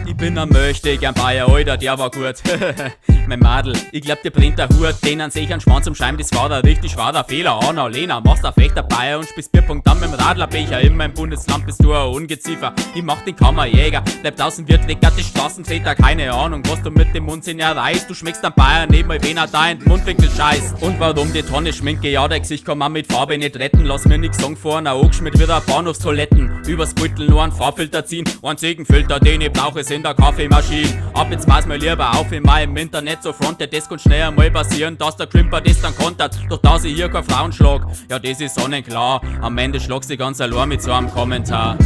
Ich bin ein Möchtegern Bayer, Alter, der war gut. Mein Madel, ich glaub, dir brennt der Hut. Denen seh ich einen Schwanz am Scheim, das war der richtig schwader Fehler. Anna, Lena, machst ein fechter Bayer und spielst Bierpunkt dann mit dem Radlerbecher. In meinem Bundesland bist du ein Ungeziefer. Ich mach den Kammerjäger, bleib draußen, wird weg, die Straßentreter. Keine Ahnung, was du mit dem Mundsinn erreichst. Du schmeckst am Bayer neben mal, wenn er da in den Mundwinkel scheißt. Und warum die Tonne schminke? Ja, dein Gesicht kann man mit Farbe nicht retten. Lass mir nix sagen, vor einer angeschmiert wieder Bahnhofstoiletten. Übers Beutel nur einen Farbfilter ziehen, einen Ziegenfilter, den ich brauche, ist in der Kaffeemaschine. Ab jetzt pass mal lieber auf, in meinem Internet so frontet. Das kann schnell einmal passieren, dass der Crimper das dann kontert. Doch da sie hier kein Frauenschlag, ja das ist sonnenklar. Am Ende schlagst du ganz allein mit so einem Kommentar.